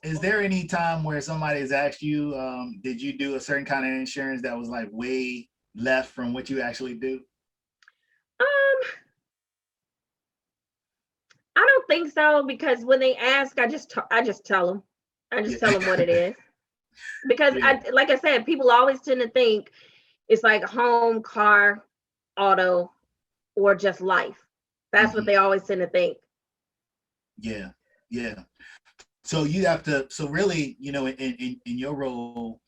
is there any time where somebody has asked you, did you do a certain kind of insurance that was like way left from what you actually do? Um, I don't think so because when they ask, I just tell them. I just tell Yeah. them what it is. Because Yeah. like I said, people always tend to think it's like home, car, auto, or just life. That's what Hmm. they always tend to think. Yeah. Yeah. So you have to, so really, in your role,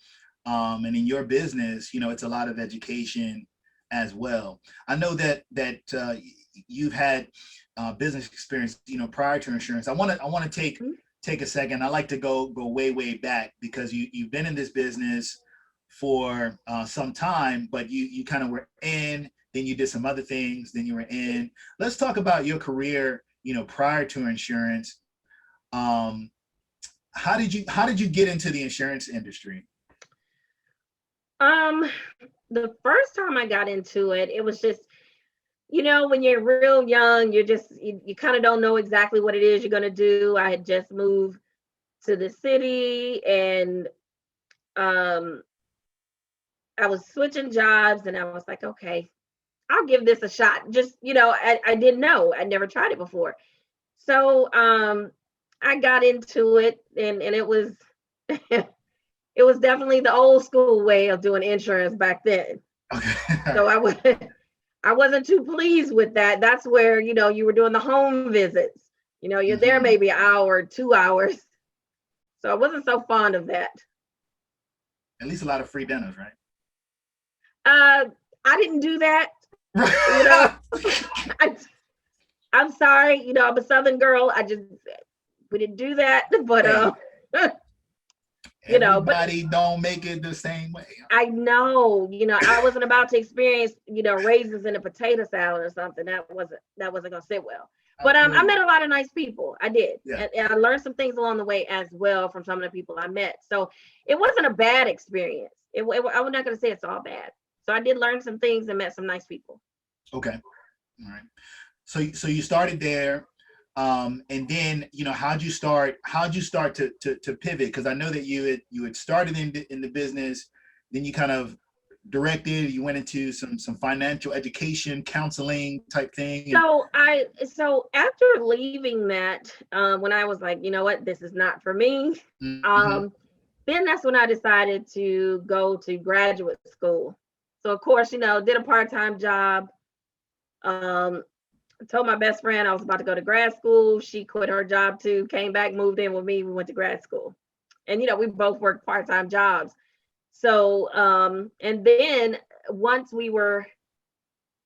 and in your business, it's a lot of education as well. I know that you've had business experience, prior to insurance. I want to Mhm. take a second. I like to go way back because you've been in this business for some time, but you kind of were in, then you did some other things, then you were in. Let's talk about your career, prior to insurance. Um, how did you get into the insurance industry? Um, the first time I got into it, it was just, when you're real young, you kind of don't know exactly what it is you're gonna do. I had just moved to the city and um I was switching jobs and I was like, okay, I'll give this a shot. Just, I didn't know. I never tried it before. So I got into it and it was it was definitely the old school way of doing insurance back then. Okay. So I wasn't too pleased with that. That's where, you were doing the home visits. You're there Hmm. maybe an hour, 2 hours. So I wasn't so fond of that. At least a lot of free dinners, right? Uh I didn't do that, you know. I, I'm sorry, I'm a Southern girl. We didn't do that, but Hey, but everybody don't make it the same way. I know, I wasn't about to experience, raisins in a potato salad or something. That wasn't gonna sit well. I But feel I you. met a lot of nice people. I did, Yeah. and I learned some things along the way as well from some of the people I met. So it wasn't a bad experience. I'm not gonna say it's all bad. So I did learn some things and met some nice people. Okay. All right. So you started there, and then how'd you start to pivot? Because I know that you had started in the business, then you kind of directed, you went into some financial education counseling type thing, and So after leaving that, when I was like, you know what, this is not for me. mm-hmm. Um, then that's when I decided to go to graduate school. So of course, did a part-time job. Um, told my best friend I was about to go to grad school. She quit her job too, came back, moved in with me. We went to grad school. And we both worked part-time jobs. So and then once we were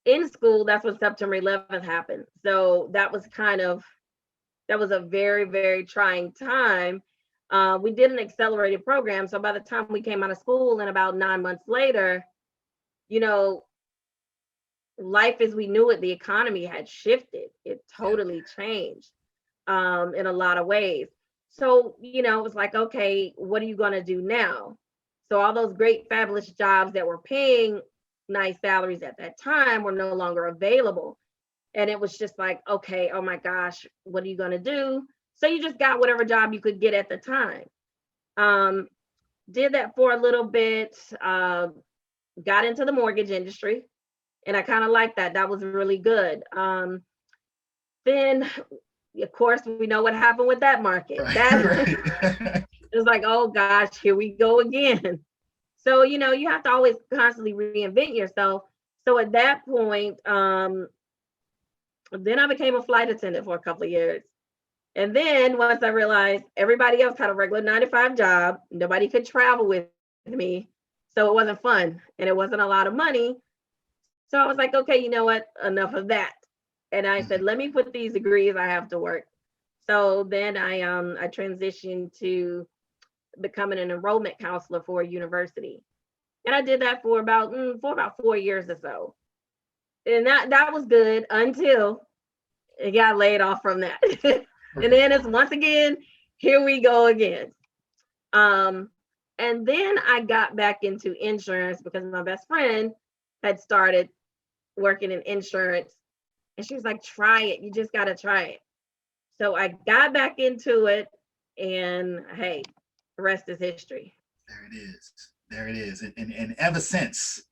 in school, that's when September 11th happened. So that was a very, very trying time. We did an accelerated program. So by the time we came out of school and about 9 months later, you know, life as we knew it, the economy had shifted. It Yeah. totally changed in a lot of ways. So, it was like, okay, what are you going to do now? So all those great, fabulous jobs that were paying nice salaries at that time were no longer available. And it was just like, okay, oh my gosh, what are you going to do? So you just got whatever job you could get at the time. Um, did that for a little bit, got into the mortgage industry, and I kind of liked that. That was really good. Then, of course, we know what happened with that market. Right. That Right. is like, oh gosh, here we go again. So, you have to always constantly reinvent yourself. So at that point, then I became a flight attendant for a couple of years. And then once I realized everybody else had a regular 9 to 5 job, nobody could travel with me. So it wasn't fun and it wasn't a lot of money. So I was like, okay, you know what? Enough of that. And I said, let Mhm. me put these degrees I have to work. So then I transitioned to becoming an enrollment counselor for a university. And I did that for about 4 years or so. And that was good until it got laid off from that. And then it's once again, here we go again. Um, and then I got back into insurance because my best friend had started working in insurance. And she was like, try it. You just got to try it. So I got back into it. And hey, the rest is history. There it is. There it is. And ever since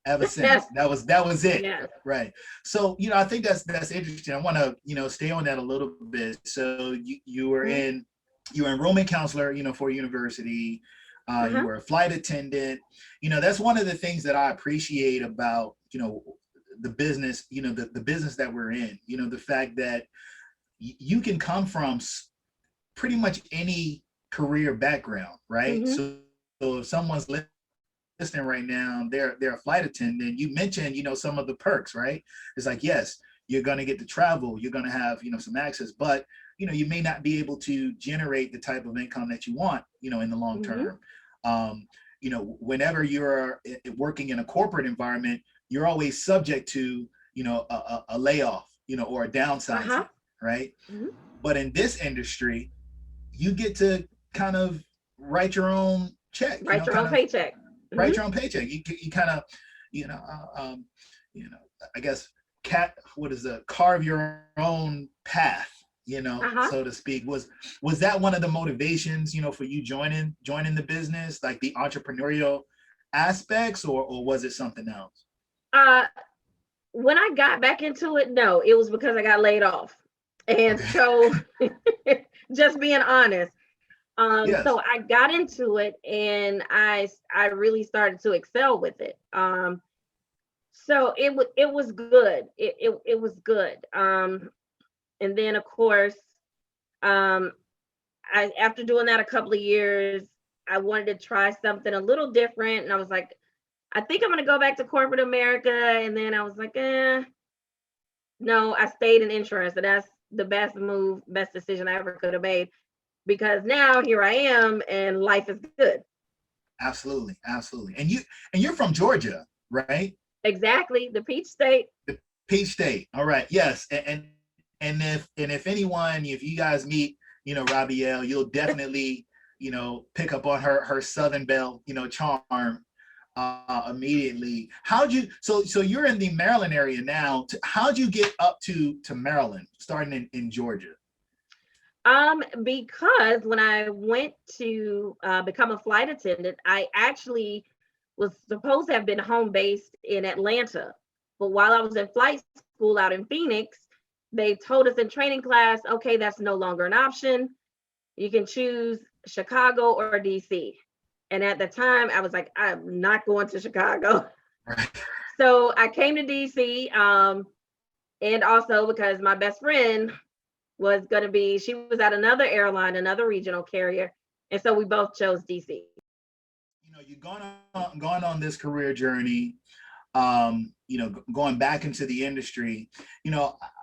that was it. Yes. Right. So, I think that's interesting. I want to, stay on that a little bit. So you were Mhm. you were enrollment counselor, for university. You Uh-huh. were a flight attendant. That's one of the things that I appreciate about, the business, the business that we're in, the fact that you can come from pretty much any career background, right? Hmm. So if someone's listening right now, they're a flight attendant. You mentioned, some of the perks, right? It's like, yes, you're going to get to travel, you're going to have, some access, but you may not be able to generate the type of income that you want, in the long Hmm. term. Um, whenever you're working in a corporate environment, you're always subject to, a layoff, or a Uh-huh. downsizing, right? Hmm. But in this industry, you get to kind of write your own check, Write your kind own of paycheck. Hmm. write your own paycheck. You kind of, you know, you know, I guess what is the carve your own path, Uh-huh. so to speak. Was that one of the motivations, for you joining the business, like the entrepreneurial aspects, or was it something else? Uh, when I got back into it, no, it was because I got laid off. And Okay. so just being honest. So Yes. I got into it and I really started to excel with it. So it was good. It was good. And then of course, um, I after doing that a couple of years, I wanted to try something a little different, and I was like, I think I'm gonna go back to corporate America. And then I was like, no, I stayed in insurance, and that's the best move, best decision I ever could have made because now here I am, and life is good. Absolutely, absolutely. And you're from Georgia, right? Exactly, the Peach State. The Peach State. All right. Yes. And if anyone, if you guys meet, Robbeyell, you'll definitely, pick up on her Southern Belle, charm immediately. So you're in the Maryland area now. How'd you get up to Maryland, starting in Georgia? Because when I went to become a flight attendant, I actually was supposed to have been home based in Atlanta. But while I was in flight school out in Phoenix, they told us in training class, okay, that's no longer an option. You can choose Chicago or DC. And at the time, I was like, I'm not going to Chicago. Right. So I came to DC. And also because my best friend was going to be, she was at another airline, another regional carrier. And so we both chose DC. You've gone on this career journey, going back into the industry.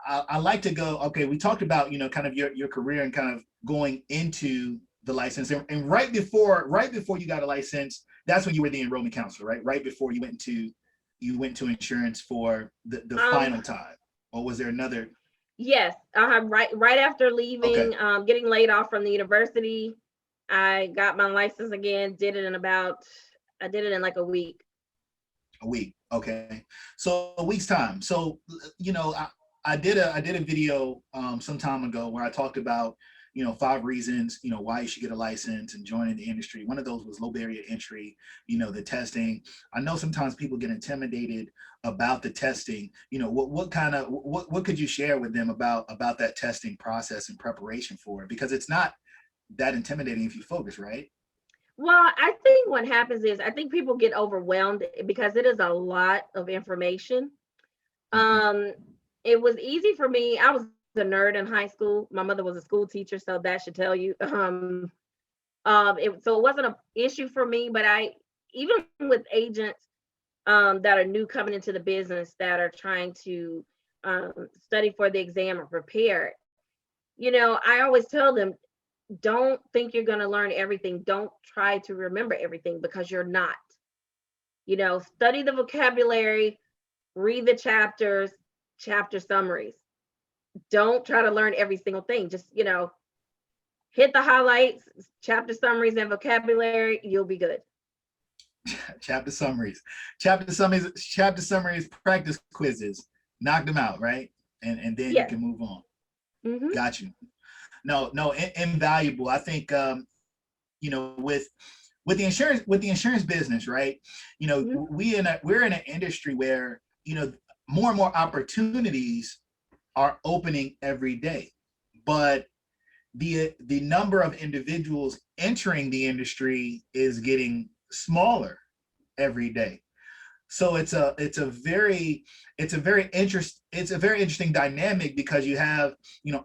I like to go, okay, we talked about, kind of your career and kind of going into the license, and right before you got a license, that's when you were the enrollment counselor, right? Right before you went to insurance for the Um, final time, or was there another? yes, right after Okay. leaving, getting laid off from the university, I got my license again, I did it in like a week. A week. Okay. So a week's time. So, I did a video some time ago where I talked about, 5 reasons, why you should get a license and join in the industry. One of those was low barrier entry, the testing. I know sometimes people get intimidated about the testing. What could you share with them about that testing process and preparation for it? Because it's not that intimidating if you focus, right? Well, I think what happens is I think people get overwhelmed because it is a lot of information. Mhm. Um, it was easy for me. I was a nerd in high school. My mother was a school teacher, so that should tell you. So it wasn't an issue for me, but I even with agents that are new coming into the business that are trying to study for the exam or prepare, I always tell them, don't think you're going to learn everything. Don't try to remember everything because you're not. Study the vocabulary, read the chapters, chapter summaries. Don't try to learn every single thing. Just, hit the highlights, chapter summaries, and vocabulary. You'll be good. Chapter summaries, chapter summaries, practice quizzes, knock them out, right? And then you Yes. can move on. Hmm. Got you. no, invaluable. I think with the insurance business, right? Mhm. We're in an industry where more and more opportunities are opening every day, but the number of individuals entering the industry is getting smaller every day. So it's a very interesting dynamic, because you have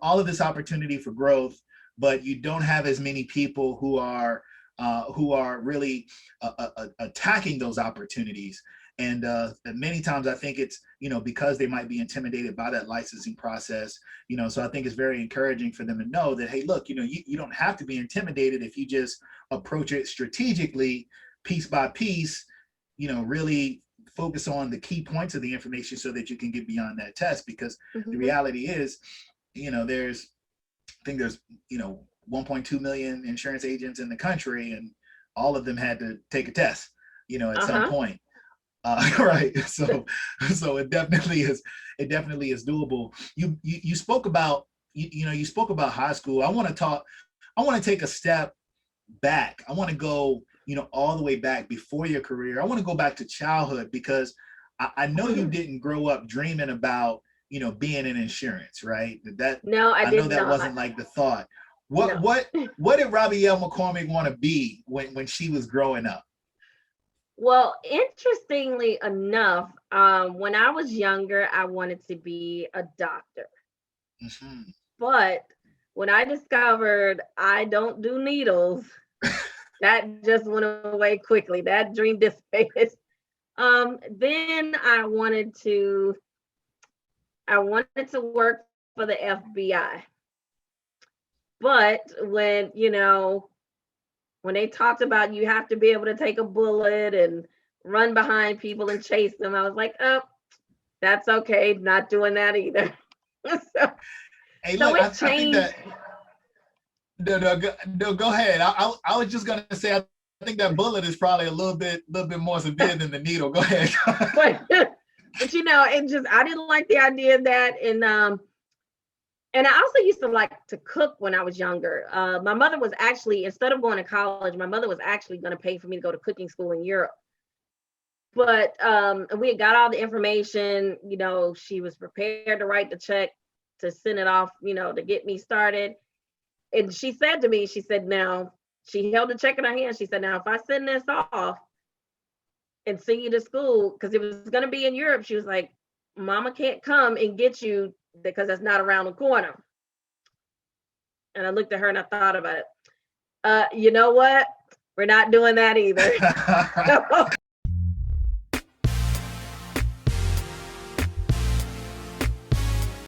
all of this opportunity for growth, but you don't have as many people who are really attacking those opportunities. And many times I think it's because they might be intimidated by that licensing process. So I think it's very encouraging for them to know that, hey, look, you don't have to be intimidated if you just approach it strategically, piece by piece. Really focus on the key points of the information so that you can get beyond that test. Because the Mhm. reality is, there's I think there's 1.2 million insurance agents in the country, and all of them had to take a test at some Uh-huh. point. Right. So it definitely is doable. You spoke about you spoke about high school. I want to take a step back. I want to go all the way back before your career. I want to go back to childhood, because I know you Mhm. didn't grow up dreaming about being in insurance, right? That No, I I know did that not. wasn't like the thought. What No. what what did Robbeyell McCormick want to be when she was growing up? Well, interestingly enough, when I was younger, I wanted to be a doctor. Mhm. But when I discovered I don't do needles, that just went away quickly. That dream dissipated. Then I wanted to work for the FBI. But when they talked about you have to be able to take a bullet and run behind people and chase them, I was like, oh, that's okay. Not doing that either. so, Hey, so look, it I think changed. that no, go ahead. I was just gonna say I think that bullet is probably a little bit more severe than the needle. Go ahead. but but it just I didn't like the idea of that. And I also used to like to cook when I was younger. My mother was actually, instead of going to college, my mother was actually going to pay for me to go to cooking school in Europe. But we had got all the information. She was prepared to write the check to send it off, to get me started. And she said to me, she said, now, she held the check in her hand. She said, now, if I send this off and send you to school, because it was going to be in Europe, she was like, Mama can't come and get you because that's not around the corner. And I looked at her and I thought about it. You know what? We're not doing that either.